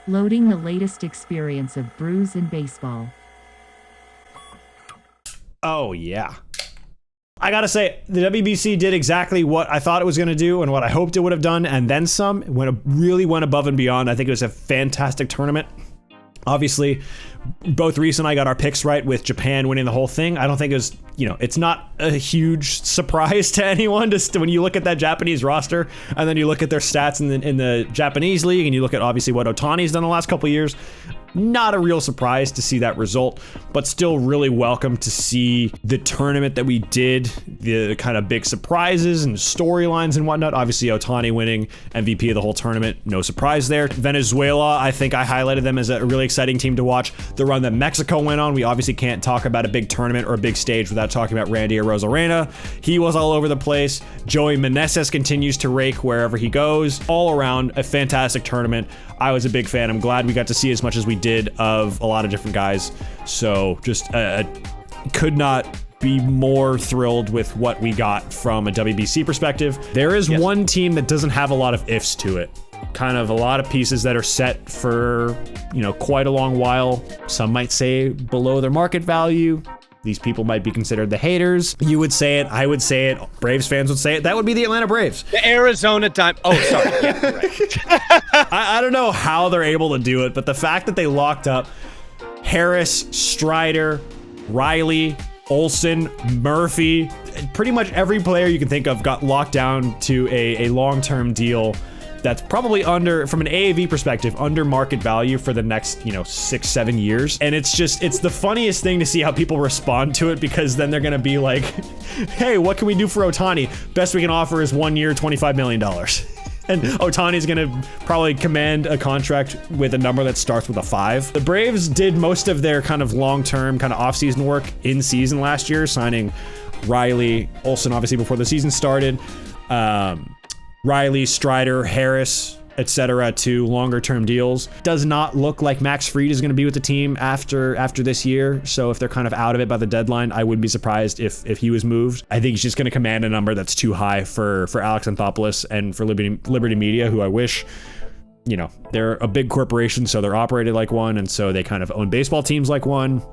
Loading the latest experience of Brews and Baseball. Oh, yeah. I gotta say, the WBC did exactly what I thought it was gonna do and what I hoped it would have done, and then some. It really went above and beyond. I think it was a fantastic tournament. Obviously, both Reese and I got our picks right with Japan winning the whole thing. I don't think it was, it's not a huge surprise to anyone when you look at that Japanese roster and then you look at their stats in the Japanese league and you look at obviously what Ohtani's done the last couple of years. Not a real surprise to see that result, but still really welcome to see the tournament that we did, the kind of big surprises and storylines and whatnot. Obviously, Ohtani winning MVP of the whole tournament, no surprise there. Venezuela, I think I highlighted them as a really exciting team to watch. The run that Mexico went on, we obviously can't talk about a big tournament or a big stage without talking about Randy Arozarena. He was all over the place. Joey Meneses continues to rake wherever he goes. All around, a fantastic tournament. I was a big fan. I'm glad we got to see as much as we did of a lot of different guys. So just could not be more thrilled with what we got from a WBC perspective. There is one team that doesn't have a lot of ifs to it. Kind of a lot of pieces that are set for, quite a long while. Some might say below their market value. These people might be considered the haters. You would say it. I would say it. Braves fans would say it. That would be the Atlanta Braves. The Arizona Oh, sorry. Yeah, right. I don't know how they're able to do it, but the fact that they locked up Harris, Strider, Riley, Olsen, Murphy, pretty much every player you can think of got locked down to a long-term deal that's probably from an AAV perspective, under market value for the next, 6-7 years. And it's the funniest thing to see how people respond to it, because then they're gonna be like, hey, what can we do for Ohtani? Best we can offer is 1 year, $25 million. And Ohtani's gonna probably command a contract with a number that starts with a 5. The Braves did most of their kind of long-term, kind of off-season work in season last year, signing Riley, Olsen obviously before the season started, Riley, Strider, Harris, etc. to longer-term deals. Does not look like Max Fried is going to be with the team after this year. So if they're kind of out of it by the deadline, I wouldn't be surprised if he was moved. I think he's just going to command a number that's too high for Alex Anthopoulos and for Liberty Media, who I wish, they're a big corporation, so they're operated like one, and so they kind of own baseball teams like one,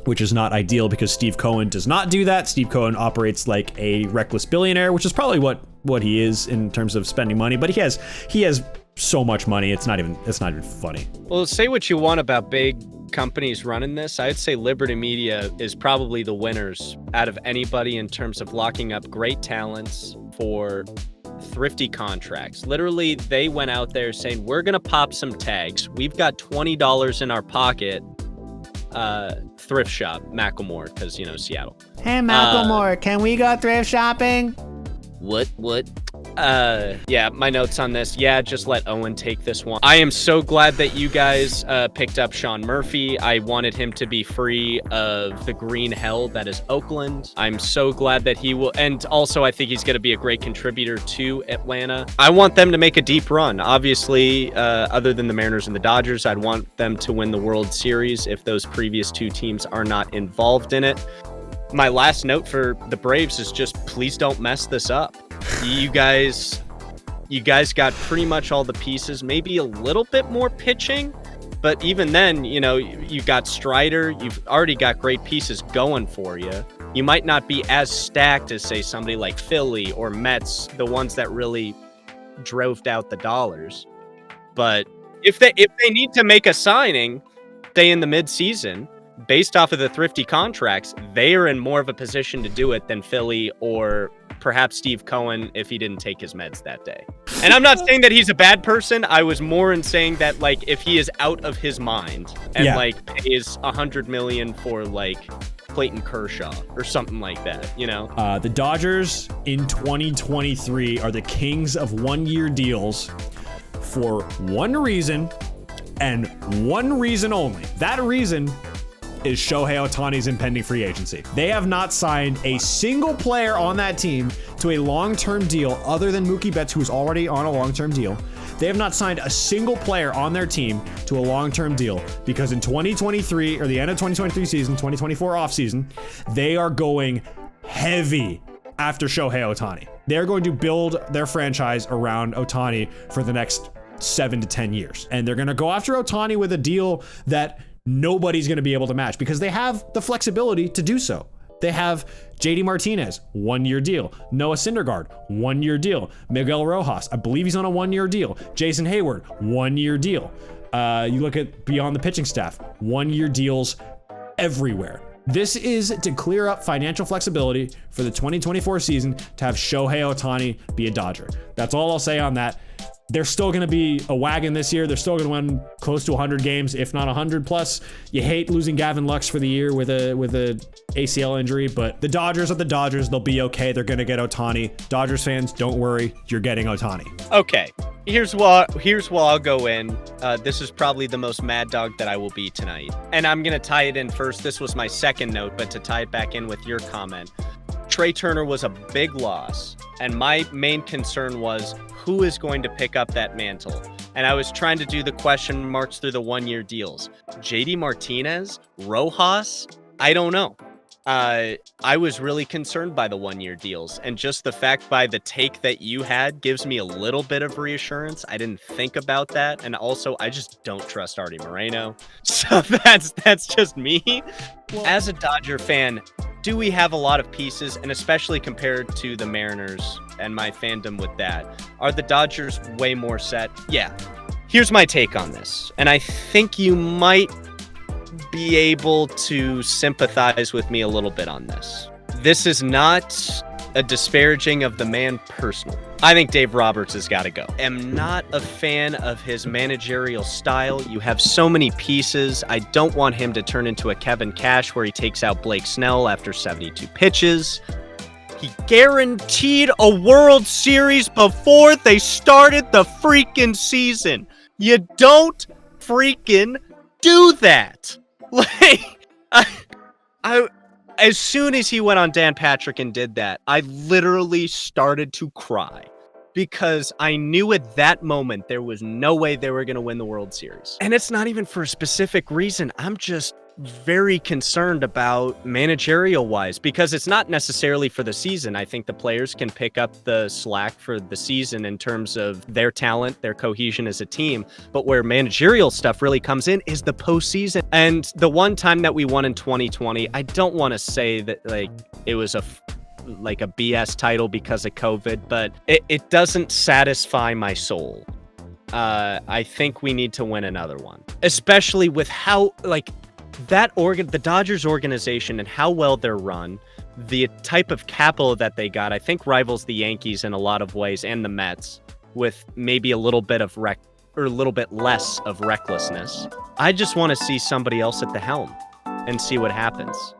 which is not ideal because Steve Cohen does not do that. Steve Cohen operates like a reckless billionaire, which is probably what he is in terms of spending money, but he has so much money, it's not even funny. Well, say what you want about big companies running this. I'd say Liberty Media is probably the winners out of anybody in terms of locking up great talents for thrifty contracts. Literally, they went out there saying, we're gonna pop some tags. We've got $20 in our pocket. Thrift shop, Macklemore, because, Seattle. Hey, Macklemore, can we go thrift shopping? What? Yeah, my notes on this. Yeah, just let Owen take this one. I am so glad that you guys picked up Sean Murphy. I wanted him to be free of the green hell that is Oakland. I'm so glad that he will. And also, I think he's going to be a great contributor to Atlanta. I want them to make a deep run. Obviously, other than the Mariners and the Dodgers, I'd want them to win the World Series if those previous two teams are not involved in it. My last note for the Braves is just please don't mess this up. You guys got pretty much all the pieces, maybe a little bit more pitching, but even then, you've got Strider, you've already got great pieces going for you. You might not be as stacked as, say, somebody like Philly or Mets, the ones that really drove out the dollars. But if they need to make a signing, say in the midseason, based off of the thrifty contracts, they are in more of a position to do it than Philly or perhaps Steve Cohen if he didn't take his meds that day. And I'm not saying that he's a bad person. I was more in saying that, if he is out of his mind and pays $100 million for Clayton Kershaw or something like that, The Dodgers in 2023 are the kings of one-year deals for one reason and one reason only. That reason is Shohei Ohtani's impending free agency. They have not signed a single player on that team to a long-term deal other than Mookie Betts, who's already on a long-term deal. They have not signed a single player on their team to a long-term deal because in 2023, or the end of 2023 season, 2024 offseason, they are going heavy after Shohei Ohtani. They're going to build their franchise around Ohtani for the next 7 to 10 years. And they're going to go after Ohtani with a deal that nobody's going to be able to match because they have the flexibility to do so. They have JD Martinez, 1-year deal. Noah Syndergaard, 1-year deal. Miguel Rojas, I believe he's on a 1-year deal. Jason Hayward, 1-year deal. You look at beyond the pitching staff, 1-year deals everywhere. This is to clear up financial flexibility for the 2024 season to have Shohei Ohtani be a Dodger. That's all I'll say on that. They're still going to be a wagon this year. They're still going to win close to 100 games, if not 100 plus. You hate losing Gavin Lux for the year with a ACL injury, but the Dodgers are the Dodgers. They'll be okay. They're going to get Ohtani. Dodgers fans, don't worry. You're getting Ohtani. Okay. Here's where I'll go in. This is probably the most mad dog that I will be tonight. And I'm going to tie it in first. This was my second note, but to tie it back in with your comment, Trey Turner was a big loss. And my main concern was who is going to pick up that mantle? And I was trying to do the question marks through the 1-year deals. JD Martinez, Rojas, I don't know. I was really concerned by the 1-year deals, and just the fact by the take that you had gives me a little bit of reassurance. I didn't think about that, and also I just don't trust Artie Moreno. So that's just me. Well, as a Dodger fan, do we have a lot of pieces, and especially compared to the Mariners and my fandom with that, are the Dodgers way more set? Yeah. Here's my take on this, and I think you might be able to sympathize with me a little bit on this. This is not a disparaging of the man personally. I think Dave Roberts has got to go. I'm not a fan of his managerial style. You have so many pieces. I don't want him to turn into a Kevin Cash where he takes out Blake Snell after 72 pitches. He guaranteed a World Series before they started the freaking season. You don't freaking do that. Like, I as soon as he went on Dan Patrick and did that, I literally started to cry because I knew at that moment there was no way they were going to win the World Series. And it's not even for a specific reason. I'm just very concerned about managerial wise because it's not necessarily for the season. I think the players can pick up the slack for the season in terms of their talent, their cohesion as a team. But where managerial stuff really comes in is the postseason. And the one time that we won in 2020, I don't want to say that like it was a BS title because of COVID, but it doesn't satisfy my soul. I think we need to win another one, especially with how the Dodgers organization and how well they're run, the type of capital that they got, I think rivals the Yankees in a lot of ways and the Mets with maybe a little bit of a little bit less of recklessness. I just want to see somebody else at the helm and see what happens.